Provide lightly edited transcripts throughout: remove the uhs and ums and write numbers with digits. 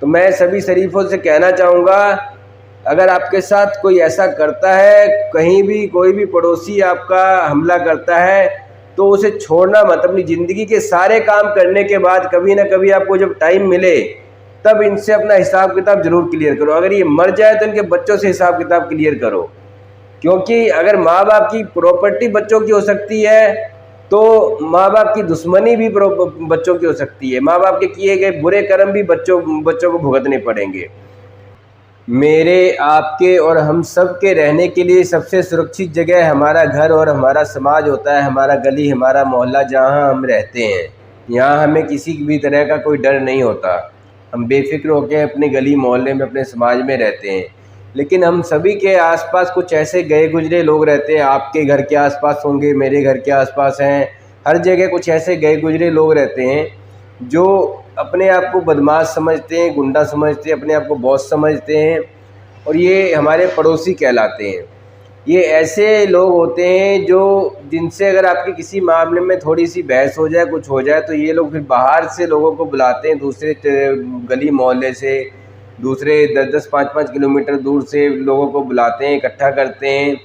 तो मैं सभी शरीफों से कहना चाहूँगा, अगर आपके साथ कोई ऐसा करता है, कहीं भी कोई भी पड़ोसी आपका हमला करता है, तो उसे छोड़ना मत। अपनी ज़िंदगी के सारे काम करने के बाद कभी ना कभी आपको जब टाइम मिले, तब इनसे अपना हिसाब किताब ज़रूर क्लियर करो। अगर ये मर जाए तो इनके बच्चों से हिसाब किताब क्लियर करो, क्योंकि अगर माँ बाप की प्रॉपर्टी बच्चों की हो सकती है, तो माँ बाप की दुश्मनी भी बच्चों की हो सकती है। माँ बाप के किए गए बुरे कर्म भी बच्चों को भुगतने पड़ेंगे। मेरे, आपके और हम सब के रहने के लिए सबसे सुरक्षित जगह हमारा घर और हमारा समाज होता है, हमारा गली, हमारा मोहल्ला, जहाँ हम रहते हैं। यहाँ हमें किसी भी तरह का कोई डर नहीं होता। हम बेफिक्र होकर अपने गली मोहल्ले में, अपने समाज में रहते हैं। लेकिन हम सभी के आसपास कुछ ऐसे गए गुजरे लोग रहते हैं। आपके घर के आसपास होंगे, मेरे घर के आसपास हैं, हर जगह कुछ ऐसे गए गुजरे लोग रहते हैं जो अपने आप को बदमाश समझते हैं, गुंडा समझते हैं, अपने आप को बॉस समझते हैं, और ये हमारे पड़ोसी कहलाते हैं। ये ऐसे लोग होते हैं जो, जिनसे अगर आपके किसी मामले में थोड़ी सी बहस हो जाए, कुछ हो जाए, तो ये लोग फिर बाहर से लोगों को बुलाते हैं, दूसरे गली मोहल्ले से, दूसरे 10-10, 5-5 किलोमीटर दूर से लोगों को बुलाते हैं, इकट्ठा करते हैं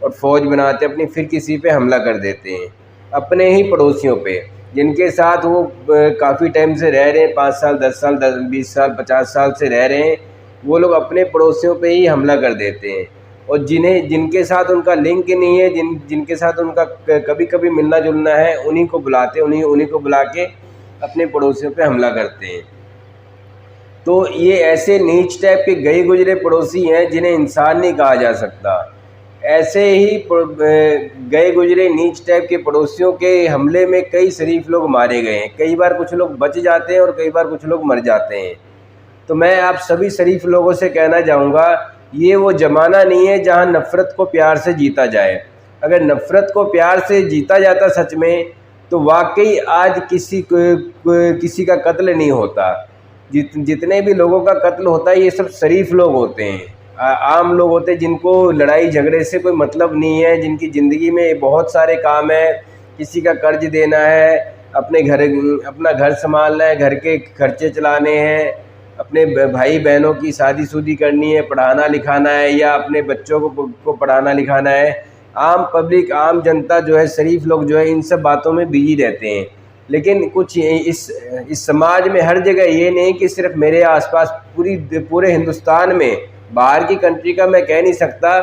और फ़ौज बनाते हैं अपनी, फिर किसी पे हमला कर देते हैं, अपने ही पड़ोसियों पे, जिनके साथ वो काफ़ी टाइम से रह रहे हैं, 5 साल, 10 साल, 20 साल, 50 साल से रह रहे हैं। वो लोग अपने पड़ोसियों पे ही हमला कर देते हैं, और जिनके साथ उनका लिंक नहीं है, जिनके साथ उनका कभी कभी मिलना जुलना है, उन्हीं को बुलाते हैं, उन्हीं को बुला के अपने पड़ोसियों पे हमला करते हैं। तो ये ऐसे नीच टाइप के गए गुजरे पड़ोसी हैं जिन्हें इंसान नहीं कहा जा सकता। ऐसे ही गए गुजरे नीच टाइप के पड़ोसियों के हमले में कई शरीफ लोग मारे गए हैं। कई बार कुछ लोग बच जाते हैं और कई बार कुछ लोग मर जाते हैं। तो मैं आप सभी शरीफ लोगों से कहना चाहूँगा, ये वो ज़माना नहीं है जहाँ नफ़रत को प्यार से जीता जाए। अगर नफ़रत को प्यार से जीता जाता सच में, तो वाकई आज किसी का कत्ल नहीं होता। जितने भी लोगों का कत्ल होता है, ये सब शरीफ लोग होते हैं, आम लोग होते हैं, जिनको लड़ाई झगड़े से कोई मतलब नहीं है, जिनकी ज़िंदगी में बहुत सारे काम है। किसी का कर्ज देना है, अपना घर संभालना है, घर के खर्चे चलाने हैं, अपने भाई बहनों की शादी करनी है, पढ़ाना लिखाना है, या अपने बच्चों को पढ़ाना लिखाना है। आम पब्लिक, आम जनता जो है, शरीफ लोग जो है, इन सब बातों में बिजी रहते हैं। लेकिन कुछ इस समाज में हर जगह ये नहीं कि सिर्फ मेरे आसपास, पूरे हिंदुस्तान में, बाहर की कंट्री का मैं कह नहीं सकता,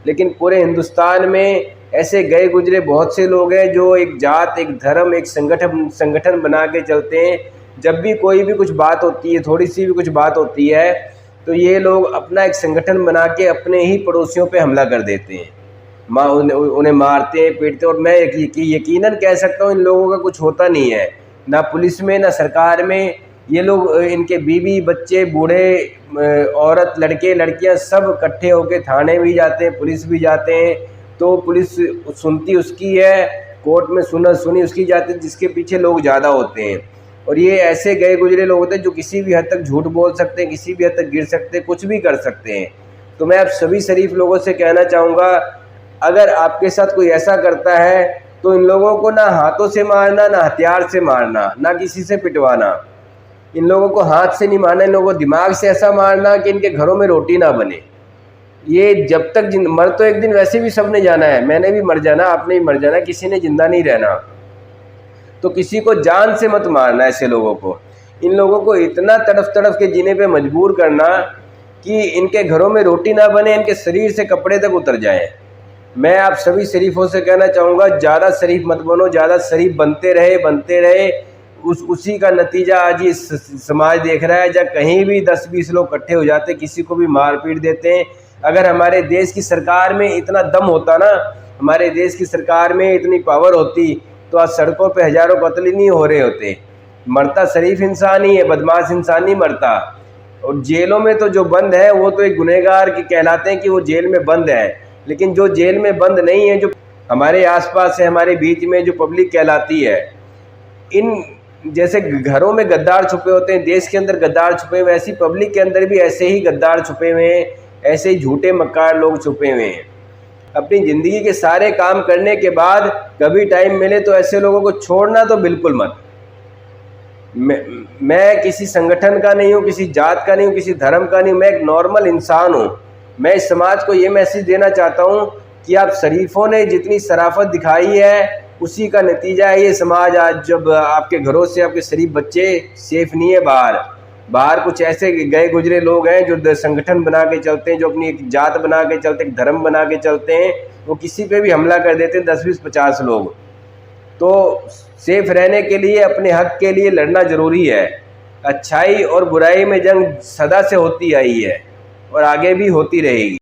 लेकिन पूरे हिंदुस्तान में ऐसे गए गुजरे बहुत से लोग हैं जो एक जात, एक धर्म, एक संगठन बना के चलते हैं। जब भी कोई भी कुछ बात होती है, थोड़ी सी भी कुछ बात होती है, तो ये लोग अपना एक संगठन बना के अपने ही पड़ोसियों पे हमला कर देते हैं, उन्हें मारते हैं, पीटते हैं। और मैं यकीनन कह सकता हूँ, इन लोगों का कुछ होता नहीं है, ना पुलिस में, ना सरकार में। ये लोग, इनके बीवी बच्चे, बूढ़े, औरत, लड़के लड़कियाँ सब इकट्ठे होकर थाने भी जाते हैं, पुलिस भी जाते हैं। तो पुलिस सुनती उसकी है, कोर्ट में सुनी उसकी जाती है, जिसके पीछे लोग ज़्यादा होते हैं। और ये ऐसे गए गुजरे लोग होते हैं जो किसी भी हद तक झूठ बोल सकते हैं, किसी भी हद तक गिर सकते हैं, कुछ भी कर सकते हैं। तो मैं आप सभी शरीफ लोगों से कहना चाहूँगा, अगर आपके साथ कोई ऐसा करता है, तो इन लोगों को ना हाथों से मारना, ना हथियार से मारना, ना किसी से पिटवाना। इन लोगों को हाथ से नहीं मारना, इन लोगों को दिमाग से ऐसा मारना कि इनके घरों में रोटी ना बने। ये जब तक मर तो एक दिन वैसे भी सब ने जाना है, मैंने भी मर जाना, आपने भी मर जाना, किसी ने जिंदा नहीं रहना। तो किसी को जान से मत मारना ऐसे लोगों को। इन लोगों को इतना तड़फ के जीने पे मजबूर करना कि इनके घरों में रोटी ना बने, इनके शरीर से कपड़े तक उतर जाएं। मैं आप सभी शरीफों से कहना चाहूँगा, ज़्यादा शरीफ मत बनो, ज़्यादा शरीफ बनते रहे। उसी का नतीजा आज ये समाज देख रहा है, जब कहीं भी 10-20 लोग इकट्ठे हो जाते, किसी को भी मार पीट देते हैं। अगर हमारे देश की सरकार में इतना दम होता ना, हमारे देश की सरकार में इतनी पावर होती, तो आज सड़कों पे हज़ारों कत्ल ही नहीं हो रहे होते। मरता शरीफ इंसान ही है, बदमाश इंसान नहीं मरता। और जेलों में तो जो बंद है, वो तो एक गुनहगार के कहलाते हैं कि वो जेल में बंद है। लेकिन जो जेल में बंद नहीं है, जो हमारे आसपास है, हमारे बीच में जो पब्लिक कहलाती है, इन जैसे घरों में गद्दार छुपे होते हैं, देश के अंदर गद्दार छुपे हुए, ऐसी पब्लिक के अंदर भी ऐसे ही गद्दार छुपे हुए हैं, ऐसे ही झूठे मक्कार लोग छुपे हुए हैं। अपनी ज़िंदगी के सारे काम करने के बाद कभी टाइम मिले तो ऐसे लोगों को छोड़ना तो बिल्कुल मत। मैं किसी संगठन का नहीं हूँ, किसी जात का नहीं हूँ, किसी धर्म का नहीं हूँ, मैं एक नॉर्मल इंसान हूँ। मैं इस समाज को ये मैसेज देना चाहता हूँ कि आप शरीफों ने जितनी शराफत दिखाई है उसी का नतीजा है ये समाज आज, जब आपके घरों से आपके शरीफ बच्चे सेफ नहीं है बाहर कुछ ऐसे गए गुजरे लोग हैं जो संगठन बना के चलते हैं, जो अपनी एक जात बना के चलते हैं, धर्म बना के चलते हैं, वो किसी पे भी हमला कर देते हैं 10-20-50 लोग। तो सेफ रहने के लिए अपने हक के लिए लड़ना ज़रूरी है। अच्छाई और बुराई में जंग सदा से होती आई है और आगे भी होती रहेगी।